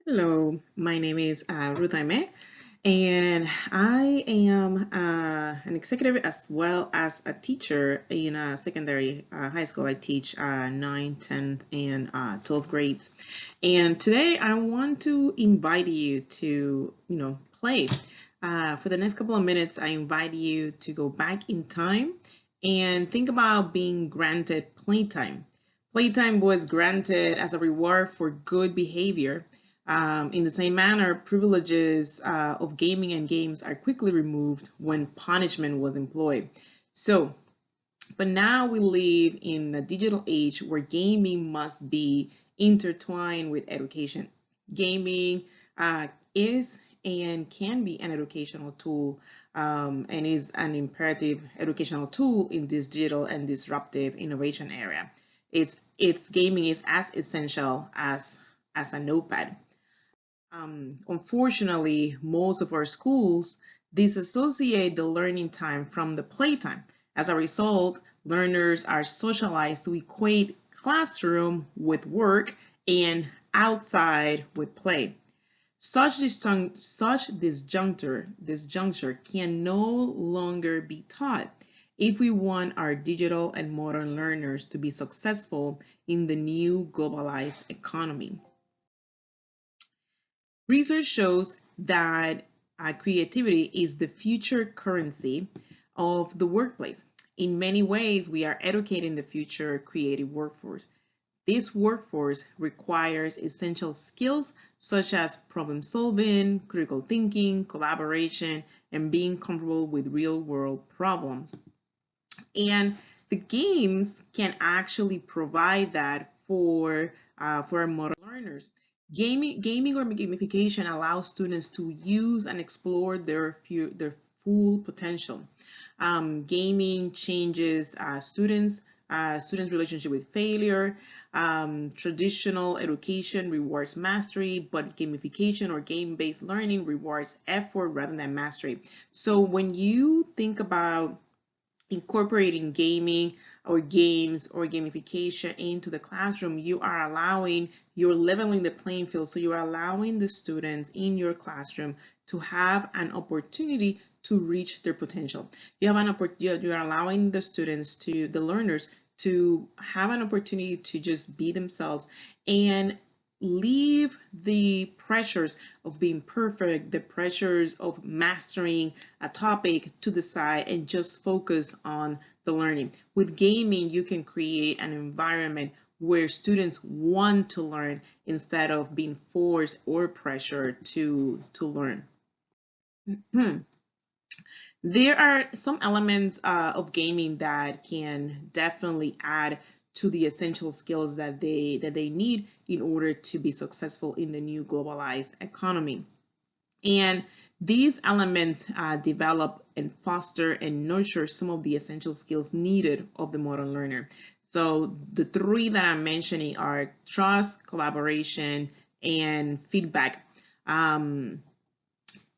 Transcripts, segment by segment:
Hello, my name is Ruth-Aimée, and I am an executive as well as a teacher in a secondary high school. I teach 9, 10, and 12th grades. And today I want to invite you to, play. For the next couple of minutes, I invite you to go back in time and think about being granted playtime. Playtime was granted as a reward for good behavior. In the same manner, privileges of gaming and games are quickly removed when punishment was employed. So, but now we live in a digital age where gaming must be intertwined with education. Gaming is and can be an educational tool and is an imperative educational tool in this digital and disruptive innovation area. It's gaming is as essential as a notepad. Unfortunately, most of our schools disassociate the learning time from the playtime. As a result, learners are socialized to equate classroom with work and outside with play. Such disjuncture can no longer be taught if we want our digital and modern learners to be successful in the new globalized economy. Research shows that creativity is the future currency of the workplace. In many ways, we are educating the future creative workforce. This workforce requires essential skills such as problem solving, critical thinking, collaboration, and being comfortable with real world problems. And the games can actually provide that for our modern learners. Gaming or gamification allows students to use and explore their full potential. Gaming changes students' relationship with failure. Traditional education rewards mastery, but gamification or game-based learning rewards effort rather than mastery. So when you think about incorporating gaming or games or gamification into the classroom, you're leveling the playing field. So you're allowing the students in your classroom to have an opportunity to reach their potential. You're allowing the learners to have an opportunity to just be themselves and leave the pressures of being perfect, the pressures of mastering a topic to the side and just focus on the learning. With gaming, you can create an environment where students want to learn instead of being forced or pressured to learn. There are some elements of gaming that can definitely add to the essential skills that they need in order to be successful in the new globalized economy. And these elements develop and foster and nurture some of the essential skills needed of the modern learner. So the three that I'm mentioning are trust, collaboration, and feedback. Um,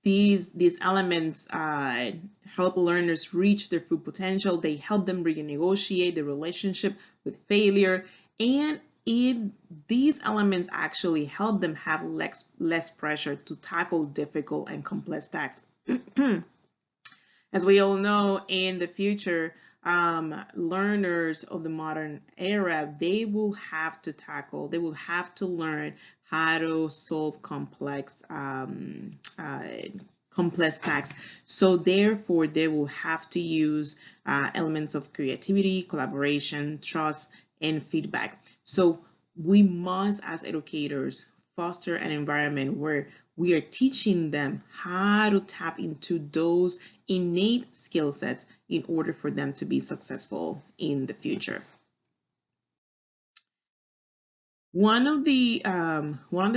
these elements help learners reach their full potential. They help them renegotiate the relationship with failure, and these elements actually help them have less pressure to tackle difficult and complex tasks. As we all know, in the future, learners of the modern era, they will have to learn how to solve complex tasks. So therefore, they will have to use elements of creativity, collaboration, trust, and feedback. So we must, as educators, foster an environment where we are teaching them how to tap into those innate skill sets in order for them to be successful in the future. One of the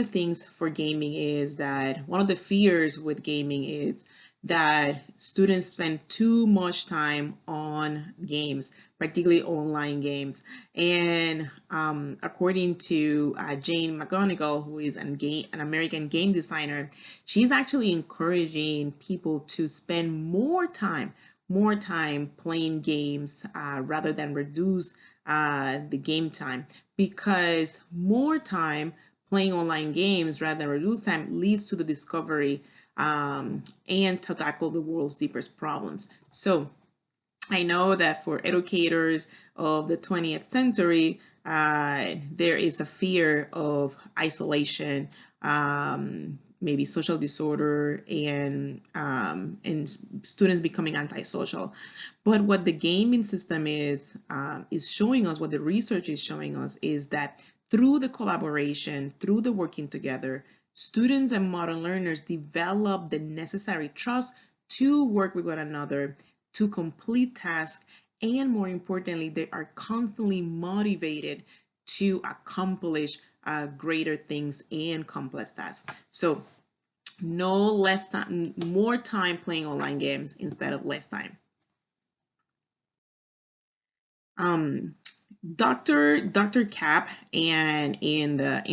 things for gaming is that one of the fears with gaming is that students spend too much time on games, particularly online games. And according to Jane McGonigal, who is an American game designer, she's actually encouraging people to spend more time playing games rather than reduce the game time, because more time playing online games rather than reduce time leads to the discovery and to tackle the world's deepest problems. So I know that for educators of the 20th century, there is a fear of isolation, maybe social disorder, and students becoming antisocial. But what the gaming system is showing us, what the research is showing us, is that through the collaboration, through the working together, students and modern learners develop the necessary trust to work with one another, to complete tasks, and more importantly, they are constantly motivated to accomplish greater things and complex tasks. So no less time, more time playing online games instead of less time. Dr. Cap and in the the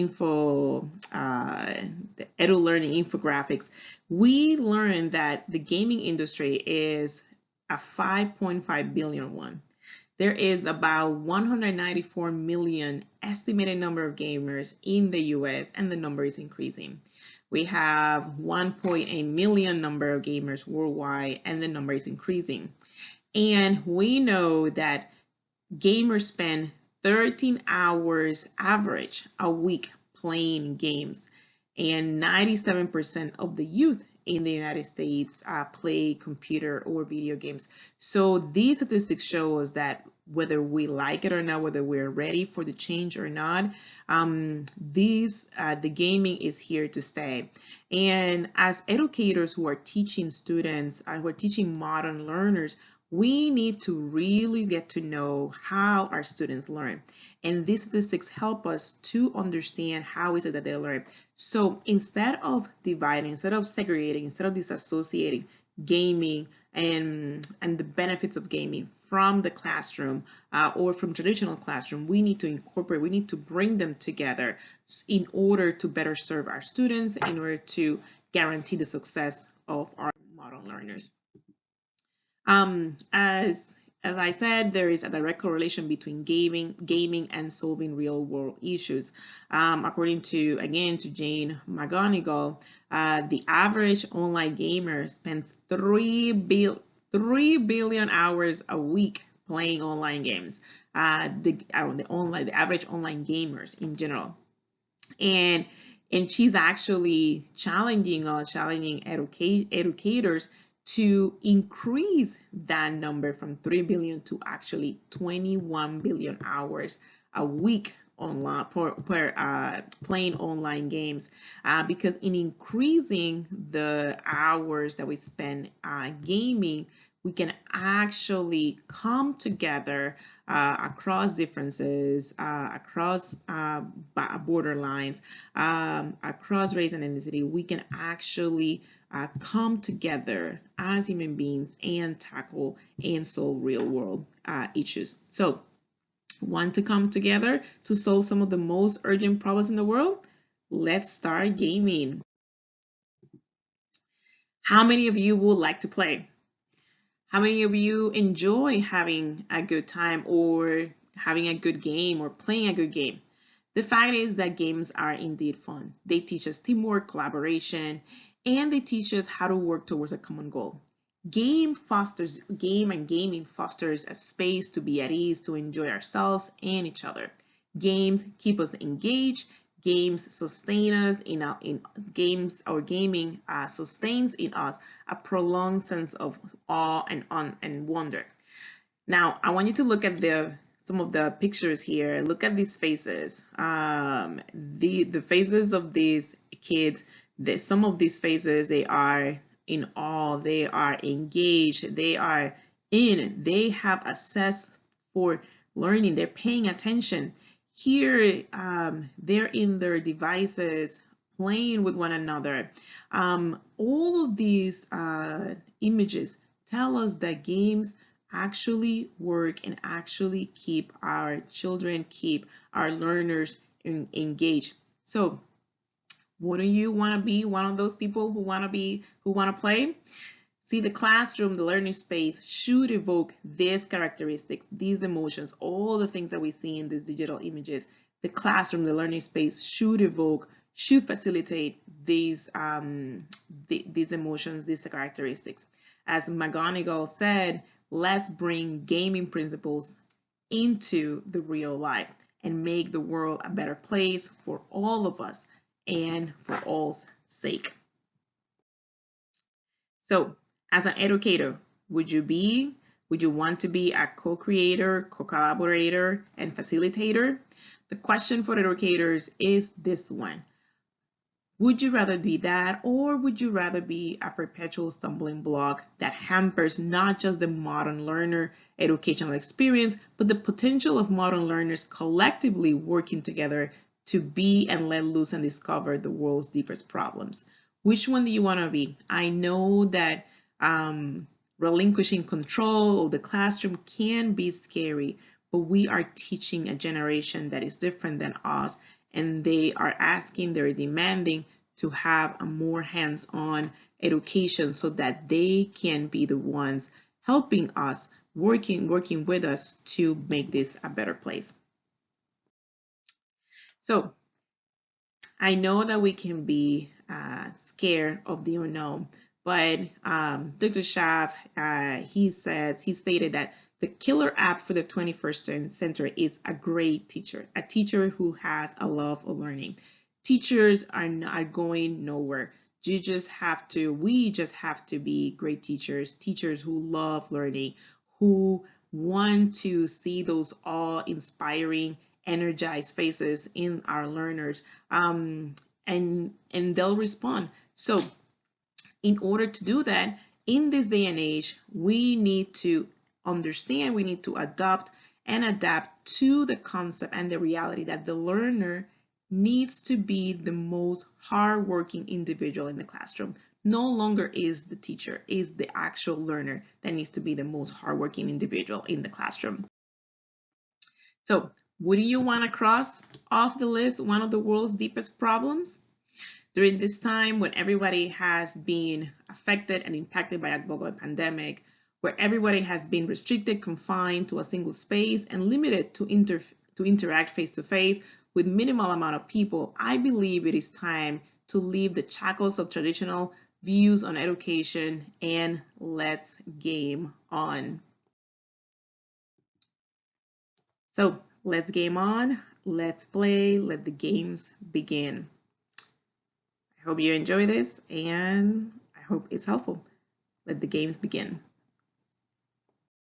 Edu Learning infographics, we learned that the gaming industry is a 5.5 billion one. There is about 194 million estimated number of gamers in the US, and the number is increasing. We have 1.8 million number of gamers worldwide, and the number is increasing. And we know that gamers spend 13 hours average a week playing games, and 97% of the youth in the United States play computer or video games. So these statistics show us that whether we like it or not, whether we're ready for the change or not, the gaming is here to stay. And as educators who are teaching students, who are teaching modern learners, we need to really get to know how our students learn. And these statistics help us to understand how is it that they learn. So instead of dividing, instead of segregating, instead of disassociating gaming and the benefits of gaming from the classroom or from traditional classroom, we need to incorporate, we need to bring them together in order to better serve our students, in order to guarantee the success of our modern learners. As I said, there is a direct correlation between gaming and solving real world issues. According to, again, to Jane McGonigal, the average online gamer spends 3 billion hours a week playing online games. The average online gamers in general. And she's actually challenging educators to increase that number from 3 billion to actually 21 billion hours a week online for playing online games, because in increasing the hours that we spend gaming, we can actually come together across differences, across borderlines, across race and ethnicity. We can actually come together as human beings and tackle and solve real world issues. So, want to come together to solve some of the most urgent problems in the world? Let's start gaming. How many of you would like to play? How many of you enjoy having a good time or having a good game or playing a good game? The fact is that games are indeed fun. They teach us teamwork, collaboration, and they teach us how to work towards a common goal. Gaming fosters a space to be at ease, to enjoy ourselves and each other. Games keep us engaged. Games sustain us gaming sustains in us a prolonged sense of awe and wonder. Now, I want you to look at some of the pictures here. Look at these faces. The faces of these kids. Some of these faces, they are in awe. They are engaged. They have a zest for learning. They're paying attention. Here, they're in their devices, playing with one another. All of these images tell us that games actually work and actually keep our children, keep our learners engaged. So, wouldn't you want to be one of those people who want to play? See, the classroom, the learning space should evoke these characteristics, these emotions, all the things that we see in these digital images. the classroom, the learning space should facilitate these emotions, these characteristics. As McGonagall said, let's bring gaming principles into the real life and make the world a better place for all of us and for all's sake. So, as an educator, would you want to be a co-creator, co-collaborator, and facilitator? The question for educators is this one. Would you rather be that, or would you rather be a perpetual stumbling block that hampers not just the modern learner educational experience, but the potential of modern learners collectively working together to be and let loose and discover the world's deepest problems? Which one do you want to be? I know that relinquishing control of the classroom can be scary, but we are teaching a generation that is different than us, and they are asking, they're demanding to have a more hands-on education so that they can be the ones helping us, working with us to make this a better place. So I know that we can be scared of the unknown, but Dr. Schaaf, he stated that the killer app for the 21st century is a great teacher, a teacher who has a love of learning. Teachers are not going nowhere. We just have to be great teachers, teachers who love learning, who want to see those awe-inspiring, energized faces in our learners, and they'll respond. So in order to do that, in this day and age, we need to understand, we need to adopt and adapt to the concept and the reality that the learner needs to be the most hardworking individual in the classroom. No longer is the teacher, is the actual learner that needs to be the most hardworking individual in the classroom. So, would you want to cross off the list one of the world's deepest problems? During this time when everybody has been affected and impacted by a global pandemic, where everybody has been restricted, confined to a single space, and limited to interact face-to-face with minimal amount of people, I believe it is time to leave the shackles of traditional views on education and let's game on. So let's game on, let's play, let the games begin. I hope you enjoy this and I hope it's helpful. Let the games begin.